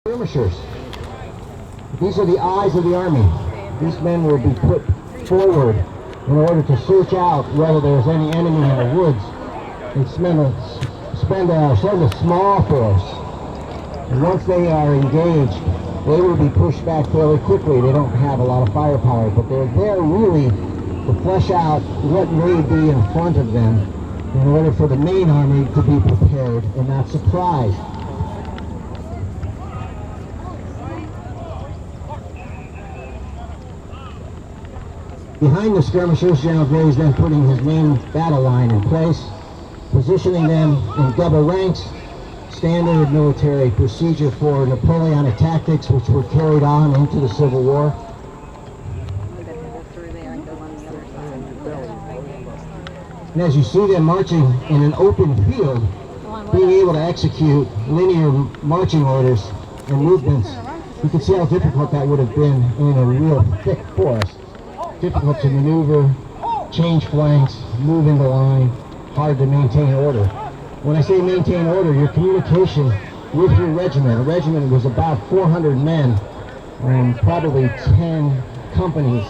Skirmishers. These are the eyes of the Army. These men will be put forward in order to search out whether there's any enemy in the woods. They spend a small force. And once they are engaged, they will be pushed back fairly quickly. They don't have a lot of firepower, but they're there really to flesh out what may be in front of them in order for the main army to be prepared and not surprised. Behind the skirmishers, General Gray is then putting his main battle line in place, positioning them in double ranks, standard military procedure for Napoleonic tactics, which were carried on into the Civil War. And as you see them marching in an open field, being able to execute linear marching orders and movements, you can see how difficult that would have been in a real thick forest. Difficult to maneuver, change flanks, move into line, hard to maintain order. When I say maintain order, your communication with your regiment. A regiment was about 400 men and probably 10 companies.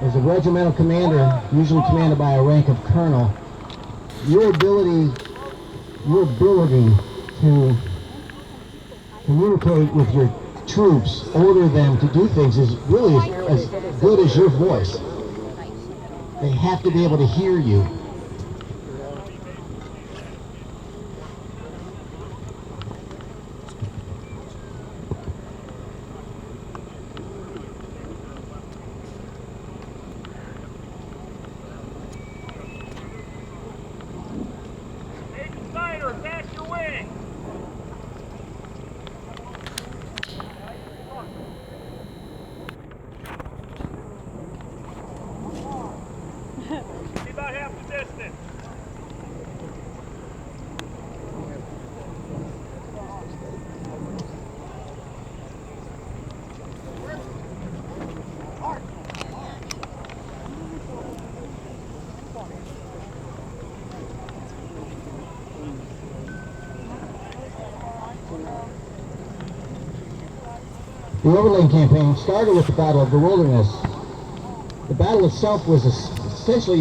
As a regimental commander, usually commanded by a rank of colonel, your ability to communicate with your troops, order them to do things, is really as good as your voice. They have to be able to hear you. About half the distance. The Overland Campaign started with the Battle of the Wilderness. The battle itself was essentially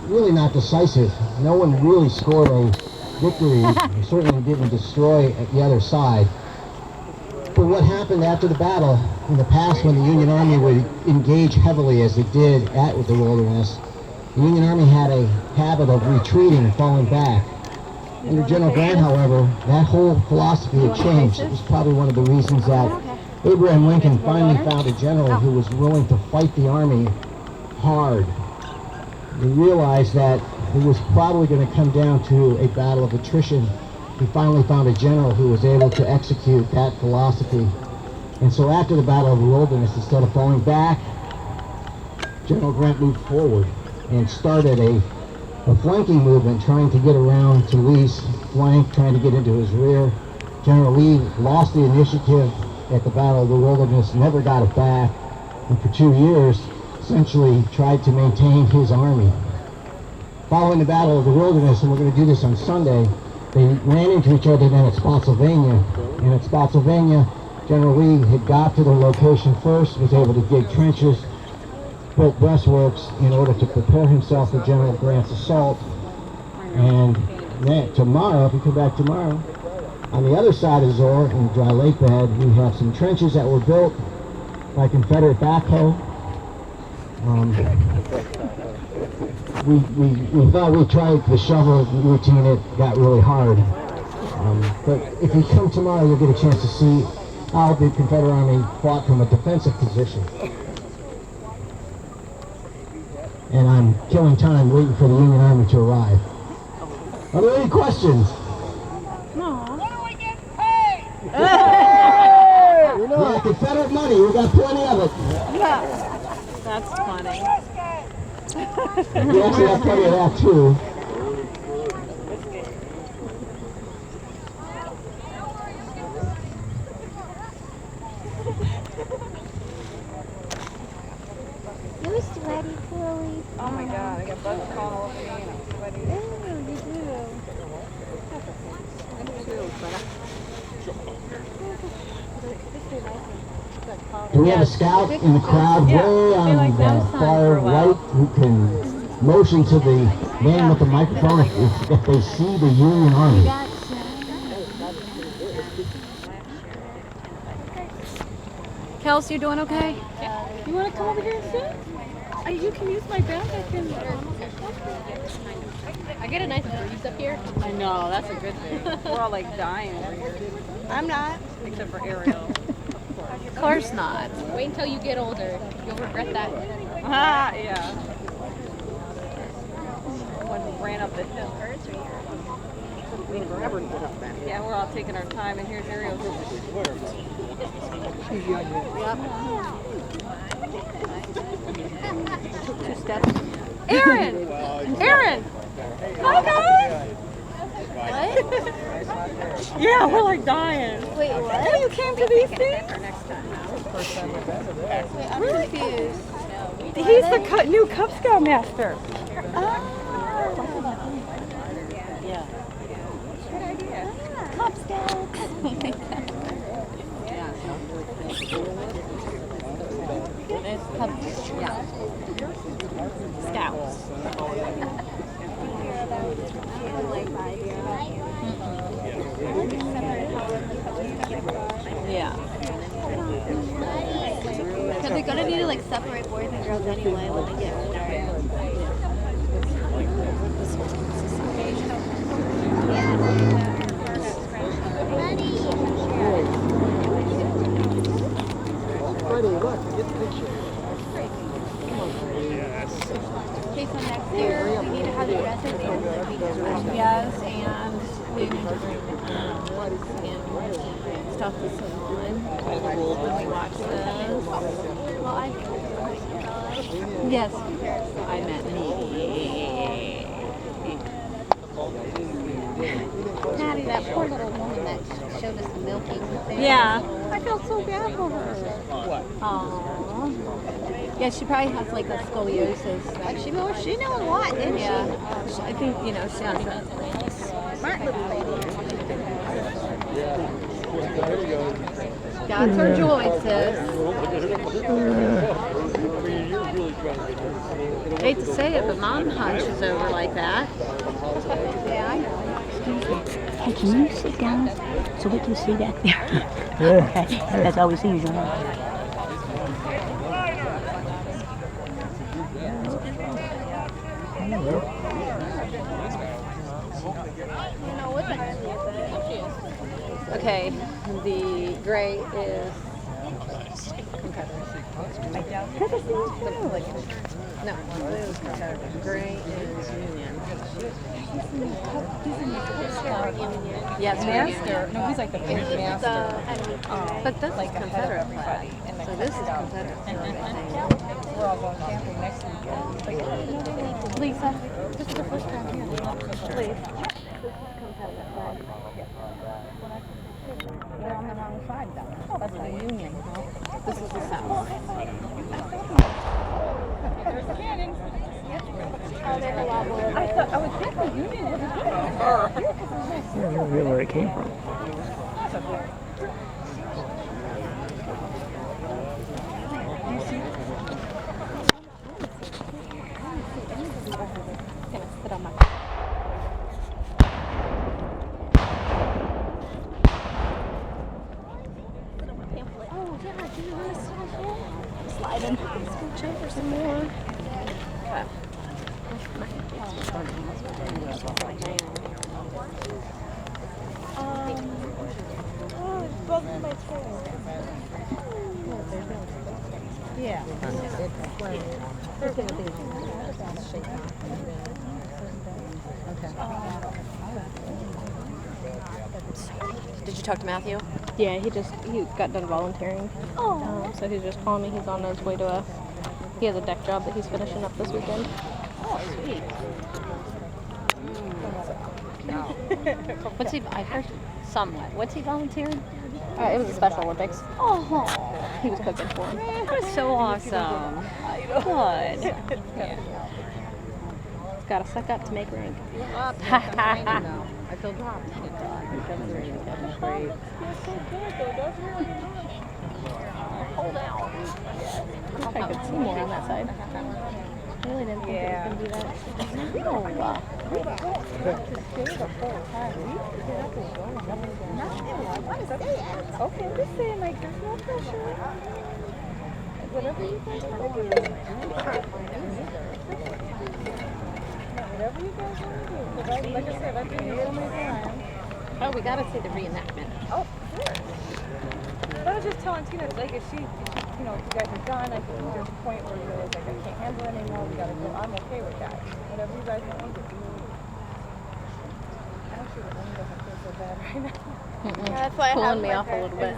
really not decisive. No one really scored a victory. Certainly didn't destroy the other side. But what happened after the battle, in the past when the Union Army would engage heavily as they did at the Wilderness, the Union Army had a habit of retreating and falling back. Under General Grant, however, that whole philosophy had changed. It was probably one of the reasons that Abraham Lincoln finally found a general who was willing to fight the Army hard. He realized that it was probably going to come down to a battle of attrition. He finally found a general who was able to execute that philosophy. And so after the Battle of the Wilderness, instead of falling back, General Grant moved forward and started a flanking movement, trying to get around to Lee's flank, trying to get into his rear. General Lee lost the initiative at the Battle of the Wilderness, never got it back, and for 2 years essentially tried to maintain his army. Following the Battle of the Wilderness, and we're going to do this on Sunday, they ran into each other then at Spotsylvania. And at Spotsylvania, General Lee had got to the location first, was able to dig trenches, built breastworks in order to prepare himself for General Grant's assault. And then tomorrow, if we come back tomorrow, on the other side of Zoar, in the dry lake bed, we have some trenches that were built by Confederate backhoe. We thought we'd try the shovel routine. It got really hard. But if you come tomorrow, you'll get a chance to see how the Confederate Army fought from a defensive position. And I'm killing time waiting for the Union Army to arrive. Are there any questions? You know, yeah, Confederate money, we got plenty of it. That's funny. We actually have plenty of that too. You're sweaty, Chloe. Oh my god, I got bugs crawling all over me and I'm sweaty. Oh, you do. I do too, but Do we have a Yes. scout in the crowd Yeah. way I feel like on that was the fun far for a while. right who can motion to the man with the microphone if they see the Union Army? Kels, you doing okay? You want to come over here and sit? You can use my bag. I get a nice breeze up here. I know, that's a good thing. We're all like dying over here. I'm not. Except for Ariel. Of course not. Wait until you get older. You'll regret that. Ah, yeah. One ran up the hill. Yeah, we're all taking our time, and here's Ariel. Yep. 2 steps. Aaron! Aaron! Hi, guys! What? Yeah, we're like dying. Wait, what? Oh, you came to these things? Wait, I'm confused. He's the new Cub Scout master. Yeah. Cub Scouts. Yeah. Scouts. Yeah. Because they're gonna need to like separate boys and girls anyway when they get older. Okay, so next year we need to have the dresses and the beaches. Yes, and we need to bring stuff to sit on when we watch this. Well, Yes, I meant me. Patty, that poor little woman that showed us the milking there. Yeah, I felt so bad for her. Aww. Yeah, she probably has like a scoliosis. Like she knew a lot, didn't Yeah, I think she has that. she? Smart little lady. That's her joy, sis. Hate to say it, but mom hunches over like that. Yeah, I know. Hey, can you sit down so we can see back there? Okay, that's all we see usually. Okay, the gray is no, blue is Confederate. Gray is Union. Yes, master. No, he's like the big master. But this Like is ahead of Confederate flag. everybody in the So this is Cub Confederate flag. We're all going camping next weekend. Lisa, this is the first time here. Please. They're on the wrong side though. That's the Union. This is the South. There's the cannon. Oh, there's a lot more. I would think the Union would have been I don't know where it came from. Sliding. Scooch over some more. Oh, it's bugging my tail. Yeah. Did you talk to Matthew? Yeah, he got done volunteering. Oh. So he's just calling me. He's on his way to he has a deck job that he's finishing up this weekend. What's he? I heard somewhat. What's he volunteering? It was the Special Olympics. Oh, He was cooking for him. that was so awesome. Good. He's got to suck up to make rank. I feel dropped. Hold out. I could see more on that side. I really didn't think it was going to be that. Okay, I'm just saying, like, there's no pressure. Whatever you guys are doing. Whatever you guys want to do. Because like I said, I've been here so many times. Oh, we got to see the reenactment. Oh, of course. But I was just telling Tina, like, if you guys are done, I think there's a point where you realize, like, I can't handle it anymore, we gotta go. I'm okay with that. Whatever you guys want to do. Actually, the wind doesn't feel so bad right now. Yeah, that's why I pulling have me my off a little bit.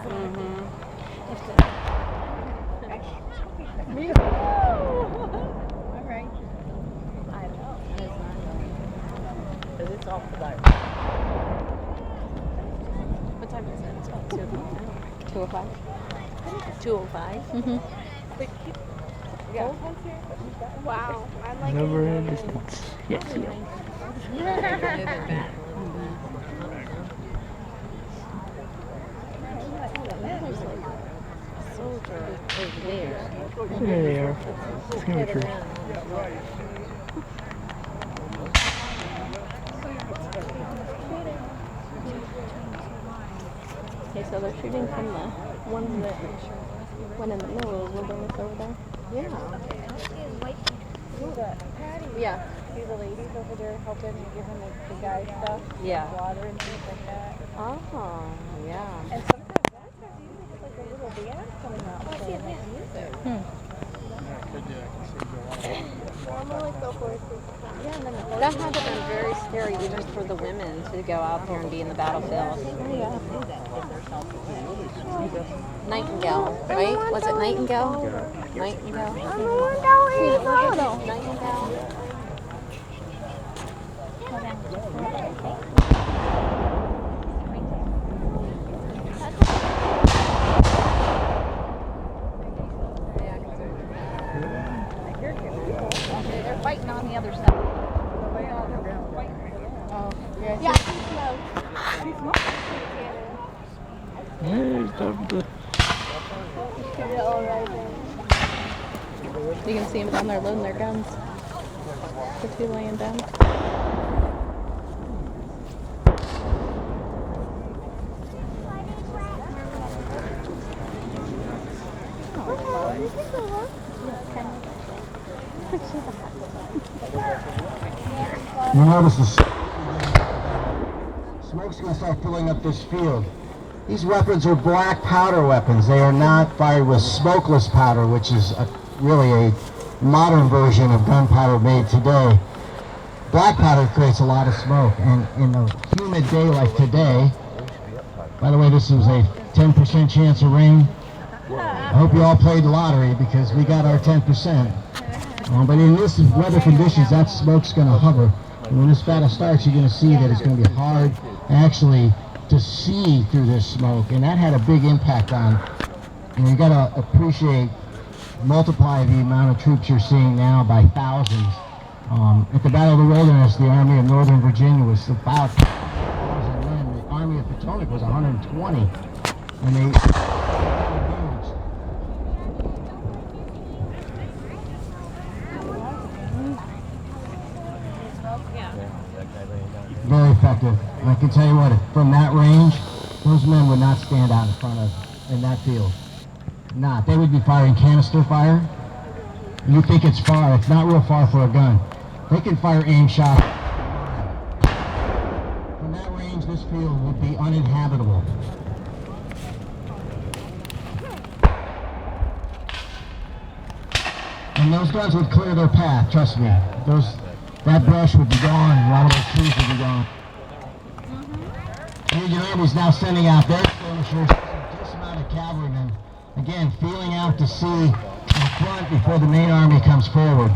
Me? All right. I know. Because it's off the dark. What time is it? It's about 2 o'clock. 2:05. 2:05? Mm-hmm. Yeah. Wow. I like Never it. in distance. Yes, there. Symmetry. Okay, so they're shooting from the ones that went in the middle of the wilderness over there. Yeah. See the ladies over there helping and giving the guys stuff? Yeah. Water and things like that. Oh, yeah. And sometimes even it's like a little band coming out playing like music. Normally so horses. Yeah, and then the That had to have been very scary even for the women to go out there and be in the battlefield. Nightingale, right? Was it Nightingale? Nightingale. I'm the one down in the photo. Nightingale. they're fighting on the other side. Yeah, too slow. There's the You can see them down there loading their guns. The two laying down. You notice the smoke's going to start filling up this field. These weapons are black powder weapons. They are not fired with smokeless powder, which is really a modern version of gunpowder made today. Black powder creates a lot of smoke, and in a humid day like today, by the way, this is a 10% chance of rain. I hope you all played the lottery because we got our 10%. But in this weather conditions, that smoke's going to hover. And when this battle starts, you're going to see that it's going to be hard actually to see through this smoke, and that had a big impact on, you got to appreciate, multiply the amount of troops you're seeing now by thousands. At the Battle of the Wilderness, the Army of Northern Virginia was about 1,000 men. The Army of Potomac was 120, and they very effective. And I can tell you what, from that range, those men would not stand out in that field. Not. They would be firing canister fire. You think it's far. It's not real far for a gun. They can fire aim shots. From that range, this field would be uninhabitable. And those guns would clear their path, trust me. That brush would be gone, a lot of those trees would be gone. The Union Army's now sending out their skirmishers, dismounted cavalrymen, again, feeling out to sea in front before the main army comes forward.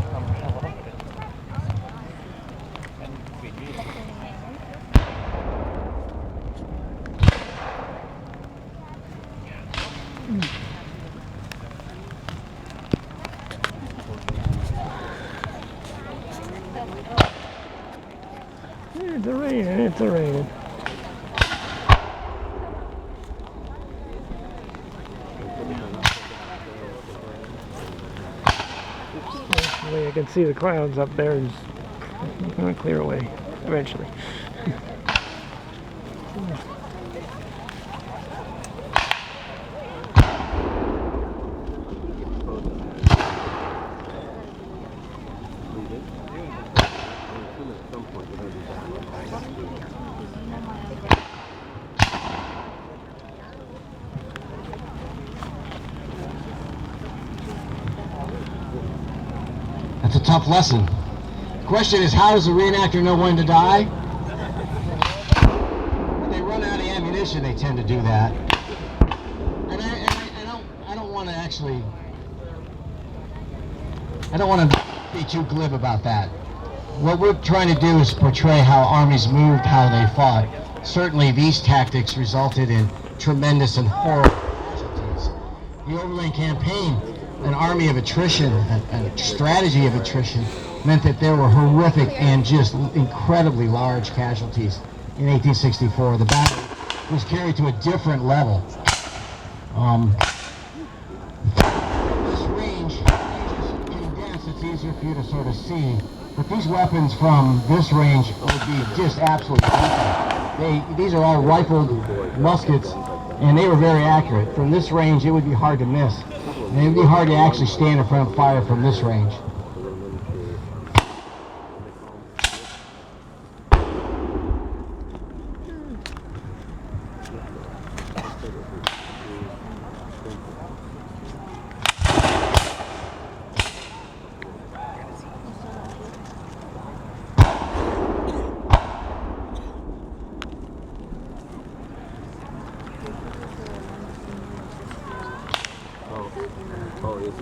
It's raining, it's raining. way I can see the clouds up there is going to clear away eventually. That's a tough lesson. The question is, how does a reenactor know when to die? When they run out of ammunition, they tend to do that. And I don't want to actually, I don't want to be too glib about that. What we're trying to do is portray how armies moved, how they fought. Certainly these tactics resulted in tremendous and horrible casualties. The Overland Campaign, an army of attrition, a strategy of attrition, meant that there were horrific and just incredibly large casualties in 1864. The battle was carried to a different level. This range is condensed, it's easier for you to sort of see, but these weapons from this range would be just absolutely lethal. These are all rifled muskets, and they were very accurate. From this range, it would be hard to miss. And it would be hard to actually stand in front of fire from this range. Oh, is it?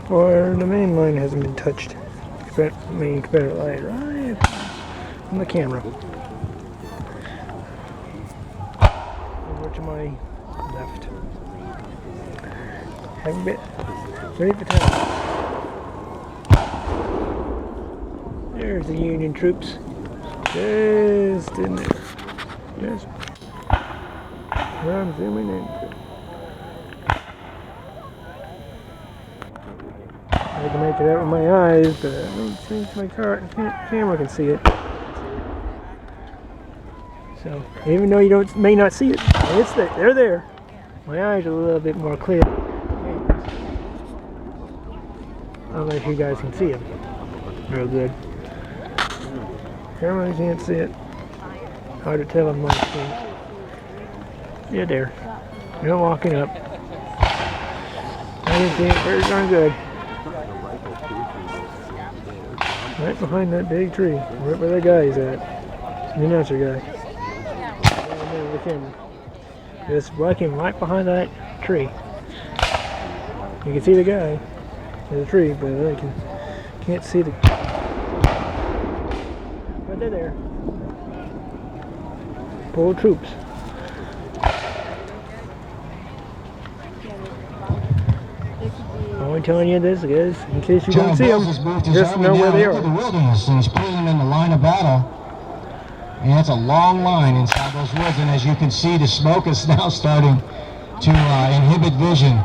Or the main line hasn't been touched. Main Confederate line right on the camera. Over to my left. Haven't been ready for time. There's the Union troops. Just in there. Yes. I'm zooming in. I can make it out with my eyes, but I don't think my camera can see it. So, even though you may not see it, it's there. They're there. My eyes are a little bit more clear. I don't know if you guys can see them real good. Camera can't see it. Hard to tell on my screen. Yeah, there. They're walking up. I can see it very darn good. Right behind that big tree, right where that guy is at. The announcer guy. The camera. Just walking right behind that tree. You can see the guy in the tree, but I can't see the. But they're there. Full troops. I'm only telling you this, guys, in case you don't see them, just know where they are. The wilderness, and he's putting them in the line of battle. And it's a long line inside those woods, and as you can see, the smoke is now starting to inhibit vision.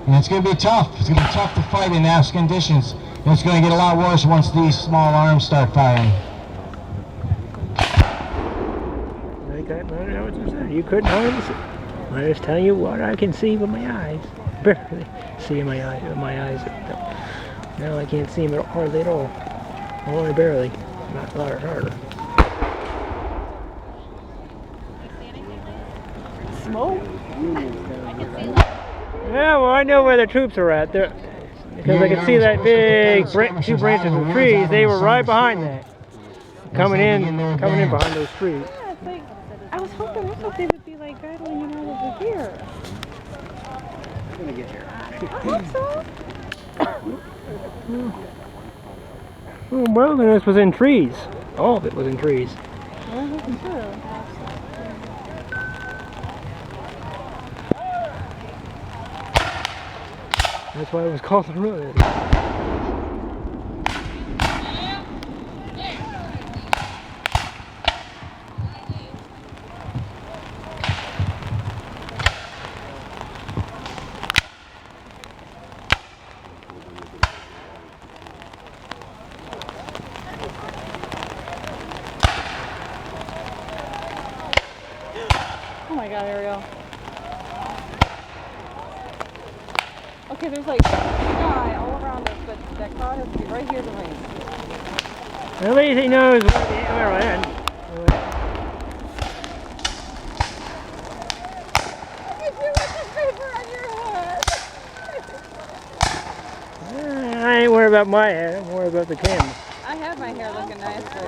And it's going to be tough. It's going to be tough to fight in those conditions. And it's going to get a lot worse once these small arms start firing. You couldn't hardly see. I was telling you what I can see with my eyes. Barely see in my eyes. Now I can't see them hardly at all. Only barely. Not a lot harder. Smoke? Yeah, well, I know where the troops are at. They're, because I could see that big two branches of trees. They were right behind that. Coming in behind those trees. Yeah, it's like, I was hoping they would be like battling you know over here. I'm gonna get here. I hope so. Well, wilderness was in trees. All of it was in trees. That's why it was called the wilderness. Oh my god, here we go. Okay, there's like sky all around us, but that cloud has to be right here to rain. At least he knows where we're at. I ain't worried about my hair, I'm worried about the camera. I have my hair looking nice, but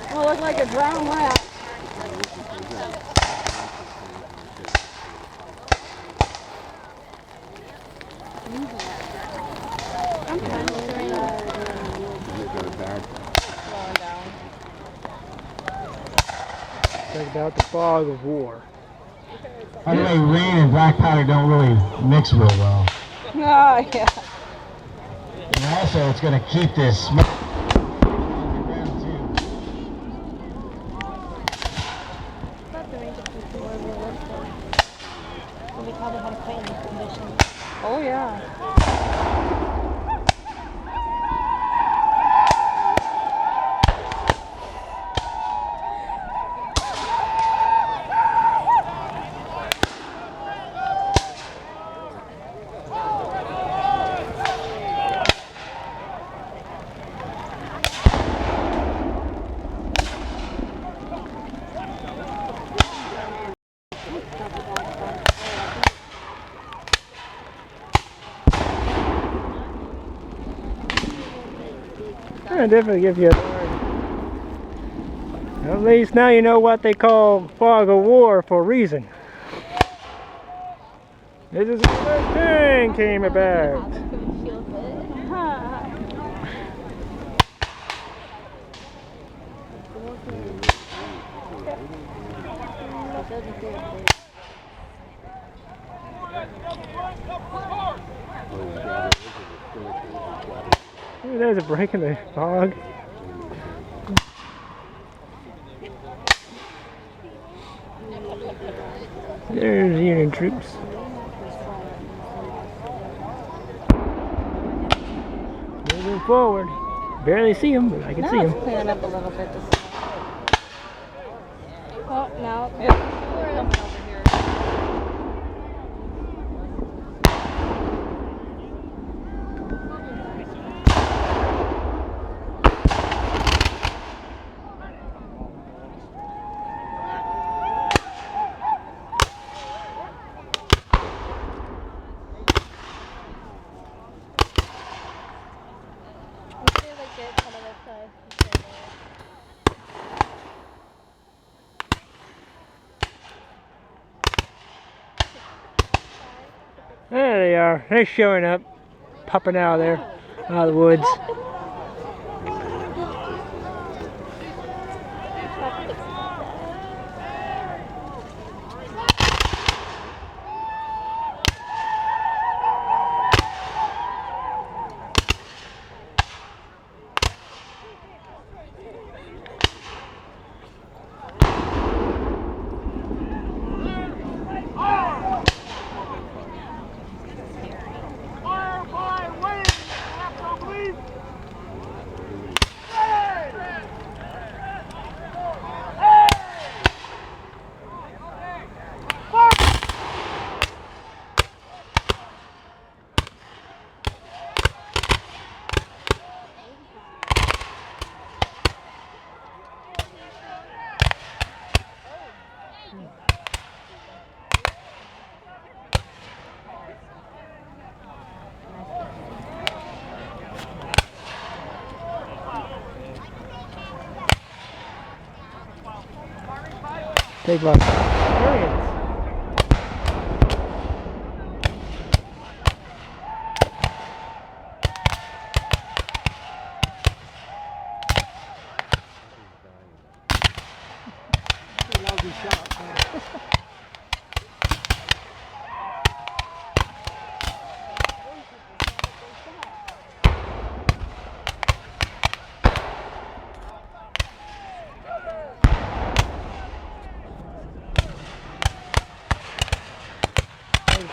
I'm gonna look like a drowned rat. It's about the fog of war. By the way, rain and black powder don't really mix real well. Oh, yeah. And also, it's going to keep this smoke. Oh, yeah. I'll definitely give you a word. At least now you know what they call fog of war for a reason. This is where the thing came about. Ooh, there's a break in the fog. There's Union troops. Moving forward. Barely see them, but I can see them. Now clearing up a little bit. Oh, no. Yeah. Coming over here. There they are. They're showing up. Popping out of there. Out of the woods. Take lots of experience. Pretty lousy shot, man.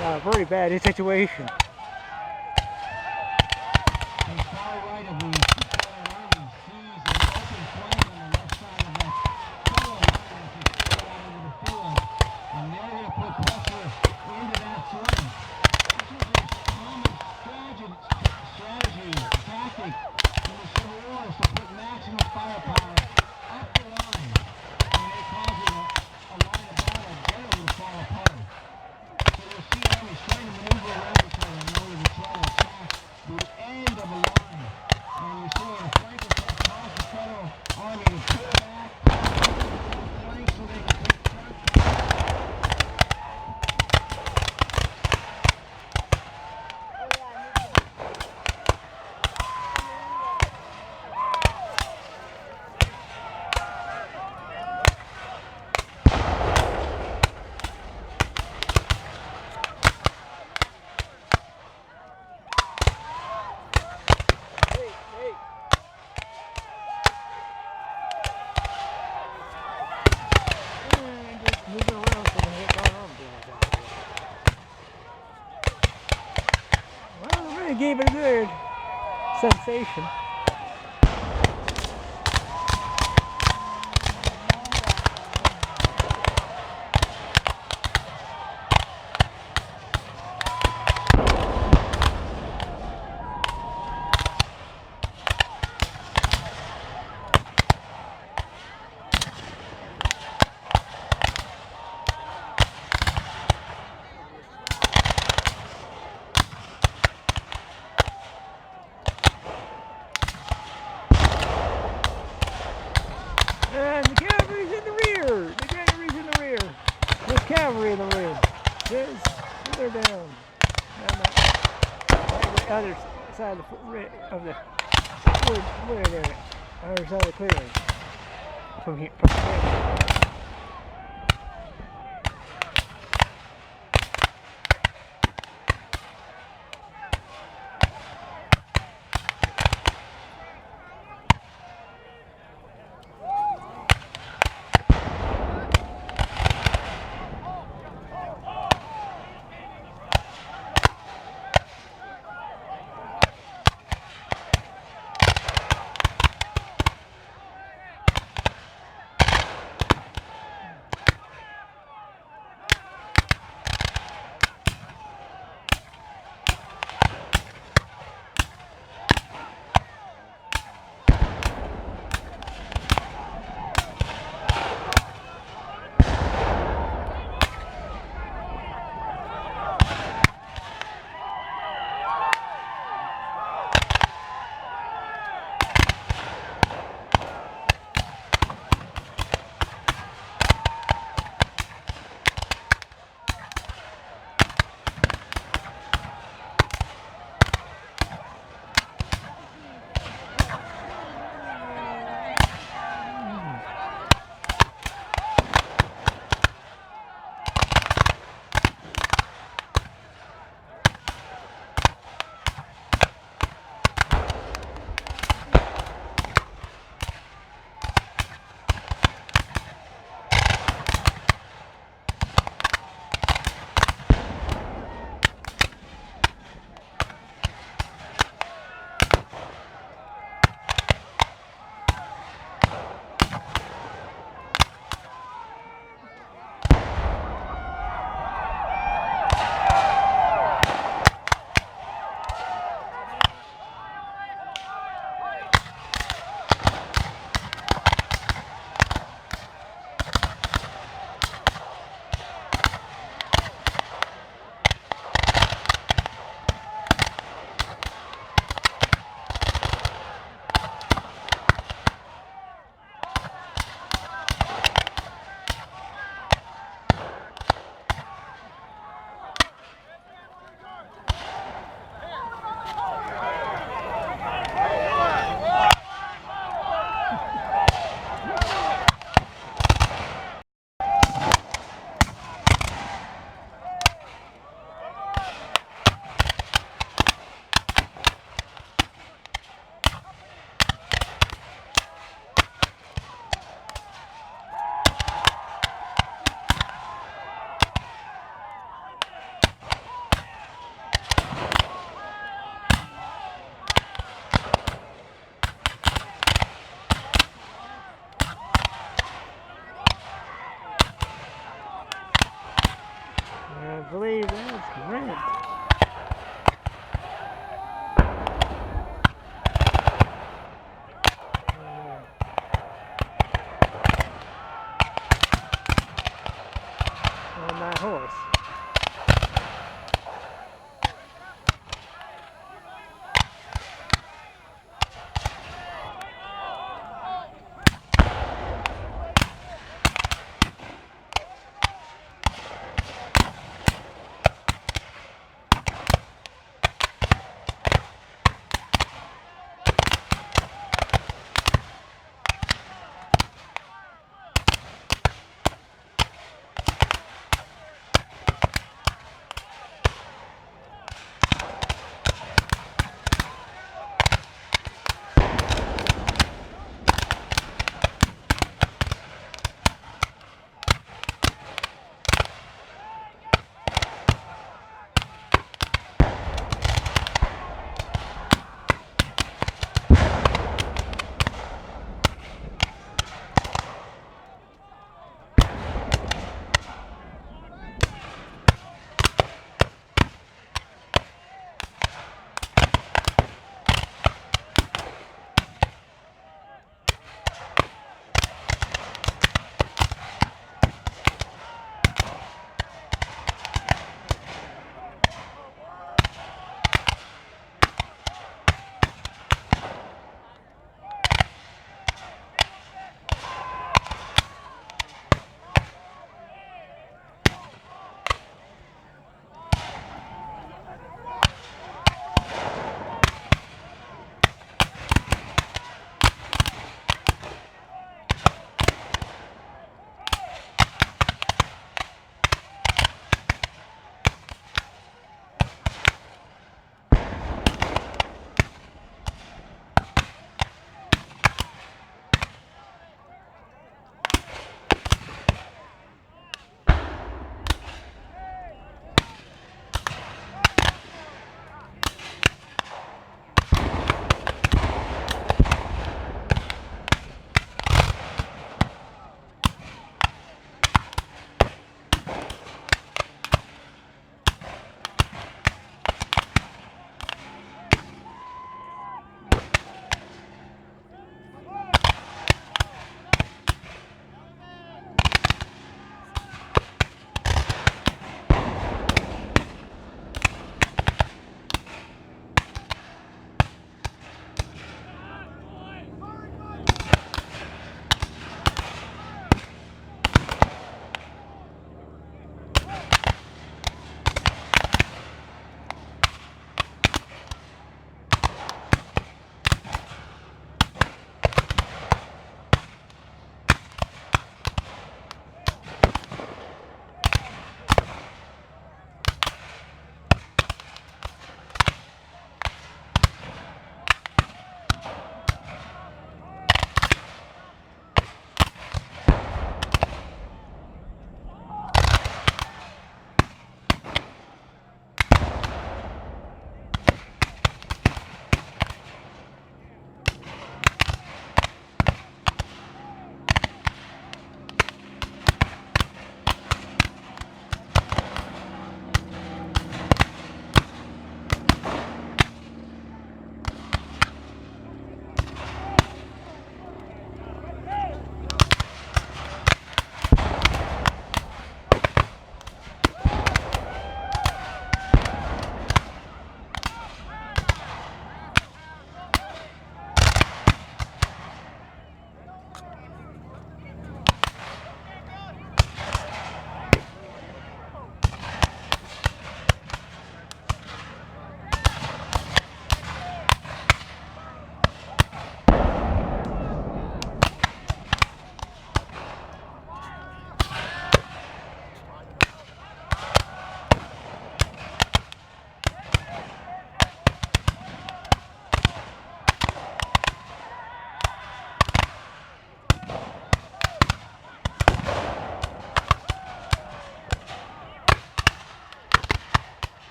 A very bad situation. The far right of the corner line sees an open flank on the left side of that corner line as they spread out into the field. And they're going to put pressure into that flank. This is a common strategy, tactic in the Civil War is to put maximum firepower up the line. And they cause it a line of battle generally to fall apart. So you'll see armies trying to maneuver around each other in order to try to attack the end of a line. And you see in a flank attack cause the Federal Army to pull back, flank so they can take contact. Moving around so they hit my arm down. Well, it really gave it a good sensation. And the cavalry's in the rear. The cavalry's in the rear. There's cavalry in the rear. They're down. Down the other side of the wood area. Other side of the clearing. From here.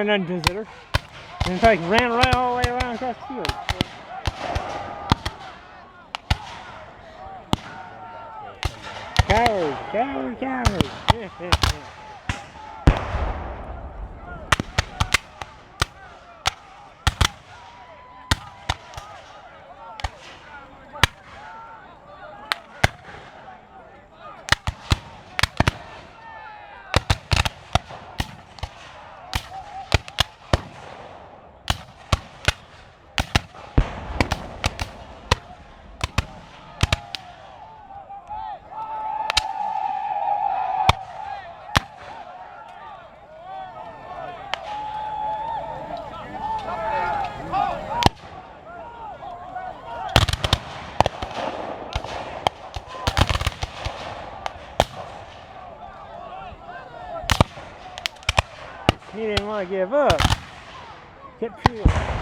wasn't none visitor. In fact, ran right all the way around across the field. Coward, coward, coward. He didn't want to give up. Kept shooting.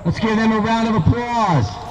Let's give them a round of applause.